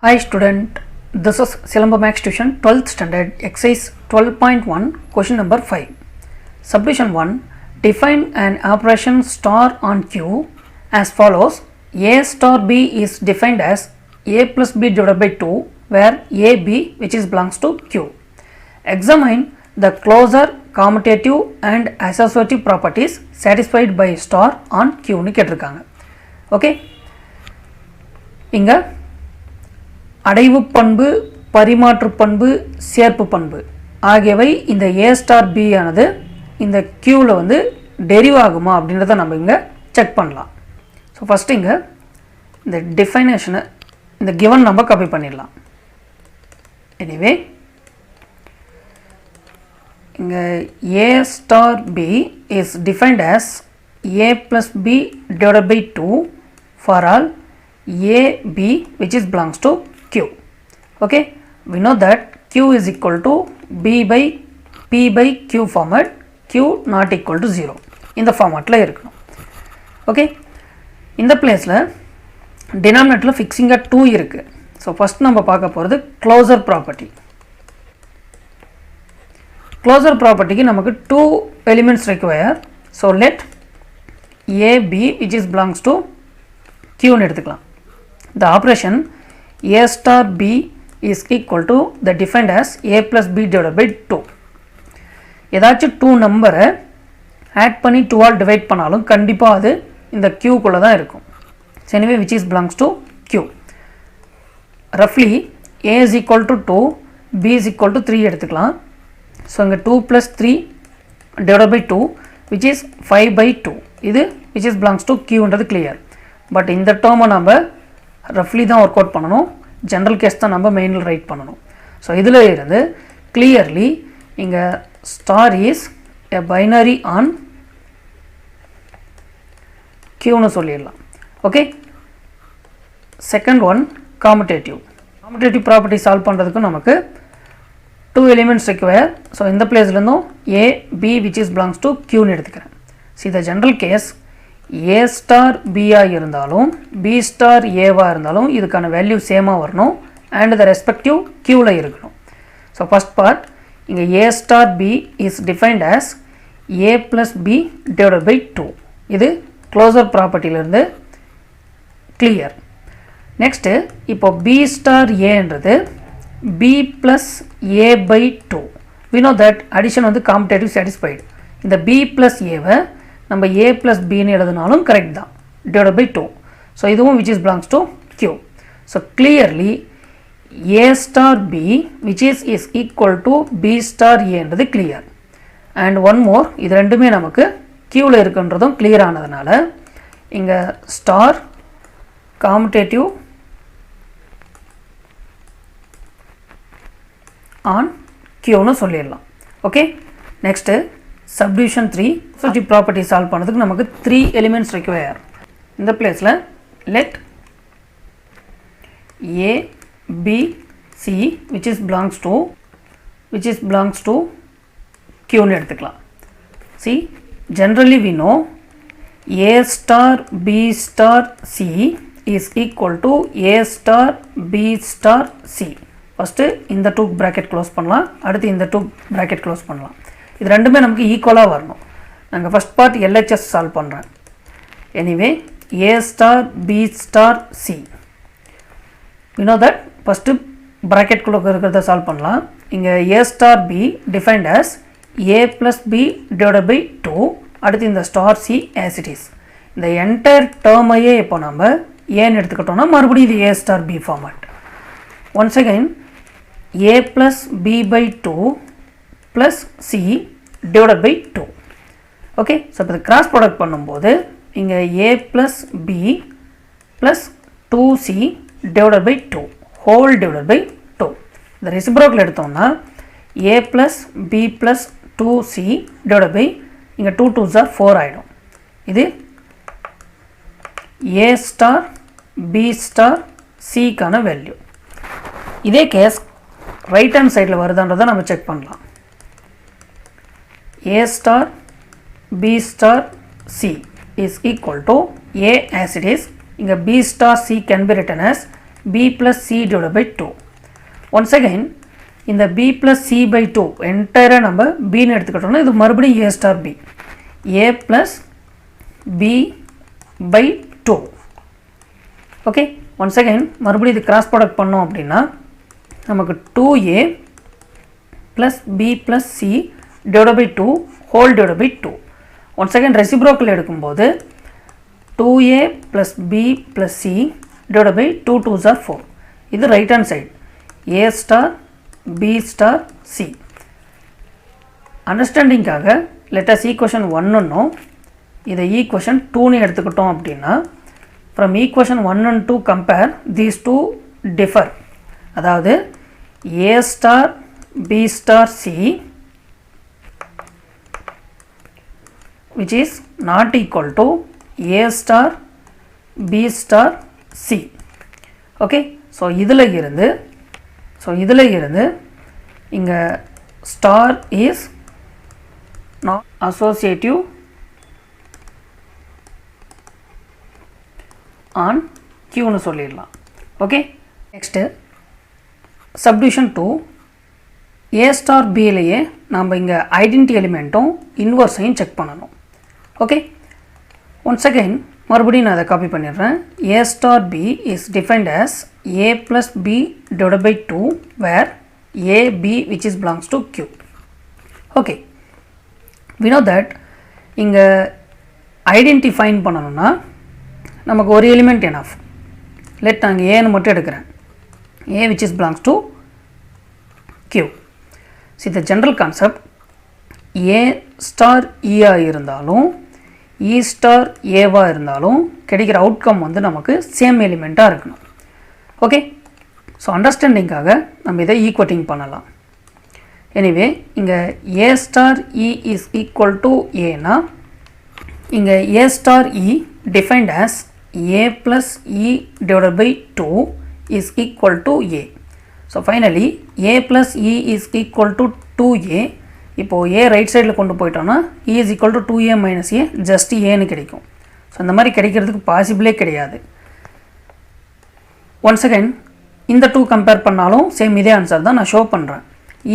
Hi student, this is Silamba Max Tuition 12th standard exercise 12.1 question number 5. Subdivision 1, define an operation star on Q as follows. A star B is defined as A plus B divided by 2 where A B which is belongs to Q. Examine the closure, commutative and associative properties satisfied by star on Q னு கேட்டிருக்காங்க. Okay, இங்க அடைவு பண்பு, பரிமாற்று பண்பு, சேர்ப்பு பண்பு ஆகியவை இந்த A ஸ்டார் B ஆனது இந்த Qல வந்து டெரிவ் ஆகுமா அப்படின்றத நம்ம இங்கே செக் பண்ணலாம். ஸோ ஃபஸ்ட்டு இங்கே இந்த டிஃபைனேஷனை இந்த கிவன் நம்ம காப்பி பண்ணிடலாம். எனிவே இங்கே A star B is defined as A plus B divided by 2 for all A, B which is belongs to Q. Okay, we know that Q is equal to B by P by Q format, Q not equal to 0 இந்த ஃபார்மேட்டில் இருக்கணும். Okay, இந்த பிளேஸில் டினாமினேட்டரில் ஃபிக்ஸிங்காக 2 இருக்குது. So first நம்ம பார்க்க போகிறது க்ளோசர் ப்ராப்பர்ட்டி. க்ளோசர் ப்ராப்பர்ட்டிக்கு நமக்கு 2 elements require. So let A, B which is belongs to Qன்னு எடுத்துக்கலாம். The operation A star B is equal to the defined as A plus B divided by 2. ஏதாச்சும் 2 நம்பரை add பண்ணி 2 all divide பண்ணாலும் கண்டிப்பாக அது இந்த Q குள்ளே தான் இருக்கும். Anyway which is belongs to Q. Roughly A is equal to 2, B is equal to 3 எடுத்துக்கலாம். ஸோ இங்கே 2 plus 3 divided by 2 which is 5 by 2. இது which is belongs to Qன்றது clear. But இந்த டேர்மை நம்ம ரஃப்லி தான் ஒர்க் அவுட் பண்ணணும், ஜென்ரல் கேஸ் தான் நம்ம மெயினில் ரைட் பண்ணணும். ஸோ இதில் இருந்து கிளியர்லி இங்கே star is a binary on Qன்னு சொல்லிடலாம். Okay, second one commutative. Commutative property solve பண்ணுறதுக்கு நமக்கு 2 எலிமெண்ட்ஸ் require. ஸோ இந்த பிளேஸ்லேருந்தும் A, B which is belongs to Qன்னு எடுத்துக்கிறேன். See the general case A star பியாக இருந்தாலும் B ஸ்டார் ஏவாக இருந்தாலும் இதுக்கான வேல்யூ சேமாக வரணும் அண்ட் த ரெஸ்பெக்டிவ் Qவில் இருக்கணும். ஸோ ஃபஸ்ட் பார்ட் இங்கே A star B is defined as A plus B divided by 2. இது க்ளோசர் ப்ராப்பர்ட்டியிலேருந்து கிளியர். நெக்ஸ்ட்டு இப்போ B ஸ்டார் ஏன்றது B plus A by 2. we know that addition வந்து காம்படேட்டிவ் சாட்டிஸ்ஃபைடு. இந்த B ப்ளஸ் ஏவை நம்ம A plus Bன்னு எழுதினாலும் கரெக்ட் தான், divided by 2. ஸோ இதுவும் which is belongs to Q. So clearly A star B which is equal to B star Aன்றது clear. and one more, இது ரெண்டுமே நமக்கு Qவில் இருக்குன்றதும் clear ஆனதுனால இங்கே ஸ்டார் காம்படேட்டிவ் ஆன் Qன்னு சொல்லிடலாம். Okay, next subdivision 3 associative property solve பண்ணதுக்கு நமக்கு 3 எலிமெண்ட்ஸ் require. இந்த பிளேஸில் let A, B, C which is belongs to Qன்னு எடுத்துக்கலாம். See, generally we know A star B star C is equal to A star B star C. First இந்த 2 bracket close பண்ணலாம், அடுத்து இந்த 2 bracket close பண்ணலாம். இது ரெண்டுமே நமக்கு ஈக்குவலாக வரணும். நாங்கள் ஃபஸ்ட் பார்ட் LHS சால்வ் பண்ணுறேன். Anyway A star B star C, we know that first ப்ராக்கெட்குள்ளே இருக்கிறத சால்வ் பண்ணலாம். இங்கே A star B defined as A plus B divided by 2. அடுத்து இந்த star C as it is. இந்த என்டையர் டேர்மையே இப்போ நம்ம ஏன்னு எடுத்துக்கிட்டோம்னா மறுபடியும் இது A star B format. Once again A plus B by 2 plus C divided by 2. Okay, so இப்போ இது கிராஸ் ப்ராடக்ட் பண்ணும்போது இங்கே A plus B plus 2C divided by 2 whole divided by 2. இந்த ரெசிப்ரோக்கல் எடுத்தோம்னா A plus B plus 2C divided by இங்கே 2 2s are 4 ஆகிடும். இது A star B star Cக்கான வேல்யூ. இதே கேஸ் ரைட் ஹேண்ட் சைடில் வருதான்றதை நம்ம செக் பண்ணலாம். A star B star C is equal to A as it is. இங்கே B star C can be written as b plus c divided by 2. Once again, இந்த b plus c by 2 entire நம்ம b னு எடுத்துக்கிட்டோம்னா இது மறுபடியும் a star b. a plus b by 2. Okay, once again மறுபடியும் இது cross product பண்ணோம் அப்படின்னா நமக்கு 2a plus b plus c divided by 2 whole divided by 2. Once again reciprocal எடுக்கும்போது 2a plus b plus c divided by 2 2s are 4. இது right hand side. a star b star c. Understanding காக let us equation 1 னோ இதை equation 2 னு எடுத்துக்கிட்டோம் அப்படின்னா from equation 1 and 2 compare these two differ. அதாவது a star b star c which is not equal to a star b star c. Okay, so இதில் இருந்து இங்க star is not associative on q னு சொல்லிடலாம். Okay, next subdivision 2 a star b லையே நாம் இங்க identity எலிமெண்ட்டும் இன்வர்ஸையும் check பண்ணணும். Okay, once again மறுபடியும் நான் அதை காப்பி பண்ணிடுறேன். a star b is defined as a plus b divided by 2 where a b which is belongs to q. Okay, we know that இங்க identity find பண்ணணும்னா நமக்கு ஒரு element enough. let நான் a னு மட்டும் எடுக்கிறேன். a which is belongs to q. See the general concept, a star e ஆ இருந்தாலும் e star a வா இருந்தாலும் கிடைக்கிற அவுட்கம் வந்து நமக்கு சேம் எலிமெண்ட்டா இருக்கணும். ஓகே, ஸோ அண்டர்ஸ்டாண்டிங்காக நம்ம இதை ஈக்குவேட்டிங் பண்ணலாம். எனிவே இங்கே a star e is equal to a னா இங்கே a star e defined as a plus e divided by 2 is equal to a. So finally a plus e is equal to 2a. இப்போ a right சைடில் கொண்டு போயிட்டோம்னா e is equal to 2a minus a just a னு கிடைக்கும். So இந்த மாதிரி கிடைக்கிறதுக்கு பாசிபிளே கிடையாது. ஒன்ஸ் அகைன் இந்த டூ கம்பேர் பண்ணாலும் சேம் இதே ஆன்சர் தான் நான் ஷோ பண்ணுறேன்.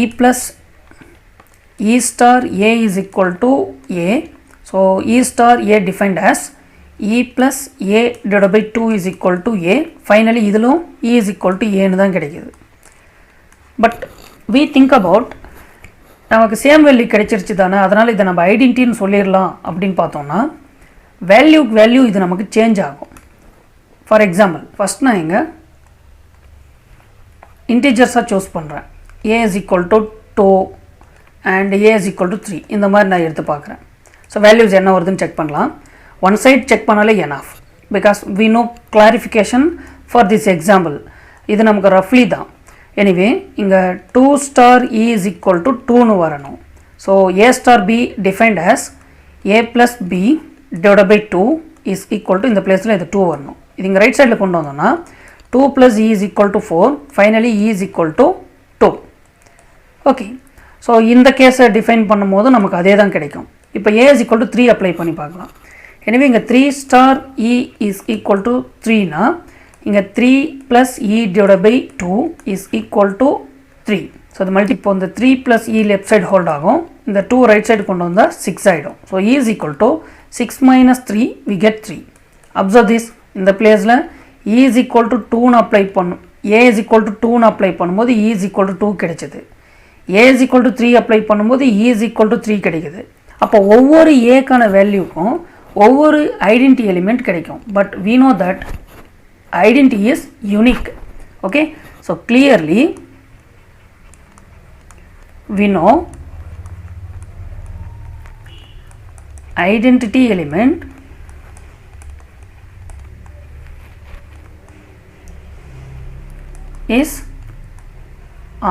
e plus e star a is equal to a. So e star a defined as e plus a divided by 2 is equal to a. Finally இதிலும் e is equal to a னு தான் கிடைக்கிது. But we think about நமக்கு same value கிடைச்சிருச்சு தானே, அதனால் இதை நம்ம ஐடென்டிட்டின்னு சொல்லிடலாம் அப்படின்னு பார்த்தோம்னா வேல்யூ இது நமக்கு சேஞ்ச் ஆகும். ஃபார் எக்ஸாம்பிள் ஃபஸ்ட் நான் இங்கே இன்டிஜர்ஸாக சூஸ் பண்ணுறேன். a is equal to 2 and a is equal to 3 இந்த மாதிரி நான் எடுத்து பார்க்குறேன். ஸோ வேல்யூஸ் என்ன வருதுன்னு செக் பண்ணலாம். ஒன் சைட் செக் பண்ணாலே enough because we know clarification for this example. இது நமக்கு ரஃப்லி தான். எனிவே இங்கே 2 star e is equal to 2 னு வரணும். So a star b defined as a plus b divided by 2 is equal to இந்த பிளேஸில் இது 2 வரணும். இது இங்கே ரைட் சைடில் கொண்டு வந்தோம்னா 2 plus e is equal to 4. Finally e is equal to 2. Okay, so இந்த கேஸை டிஃபைன் பண்ணும்போது நமக்கு அதே தான் கிடைக்கும். இப்போ a is equal to 3 apply பண்ணி பார்க்கலாம். எனவே இங்கே 3 star e is equal to 3னா இங்கே 3 plus e divided by 2 is equal to 3. So அது மல்டி இப்போ இந்த 3 plus e left side hold ஆகும், இந்த 2 ரைட் சைடு கொண்டு வந்தால் 6 ஆகிடும். So e is equal to 6 minus 3 we get 3. Observe this, இந்த பிளேஸில் e is equal to 2னு அப்ளை பண்ணும், a is equal to 2னு அப்ளை பண்ணும்போது e is equal to 2 கிடைச்சது. a is equal to 3 apply பண்ணும்போது e is equal to 3 கிடைக்குது. அப்போ ஒவ்வொரு ஏக்கான வேல்யூக்கும் ஒவ்வொரு ஐடென்டி எலிமெண்ட் கிடைக்கும். But we know that identity is unique. Okay, so clearly we know identity element is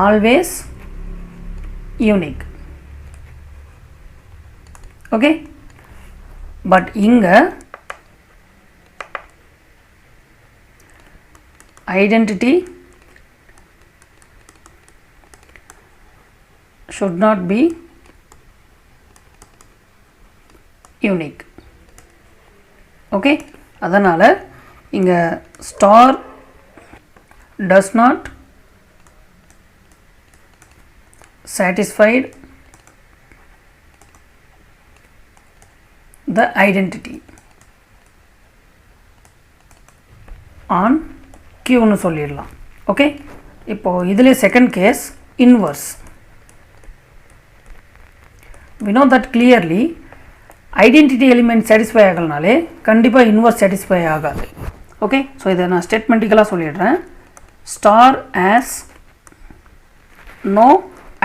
always unique. Okay, but inga identity should not be unique. Okay, அதனால் இங்கே star does not satisfied the identity on Q னு சொல்லிடலாம். Okay, இப்போ இதிலே second case inverse. we know that clearly identity element satisfy ஆகலனாலே கண்டிப்பாக inverse satisfy ஆகாது. Okay, so இதை நான் ஸ்டேட்மெண்ட்டிக்கலாக சொல்லிடுறேன். Star has no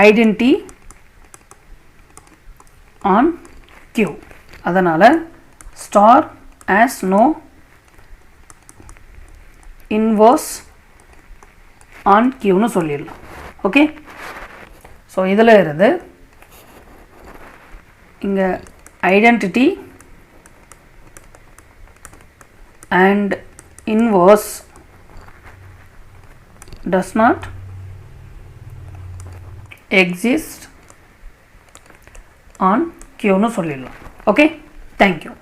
identity on Q, அதனால் star has no inverse on Qனு சொல்லிடலாம். ஓகே, ஸோ இதில் இருந்து இங்கே identity and inverse does not exist on Q னு சொல்லிடலாம். Okay, thank you.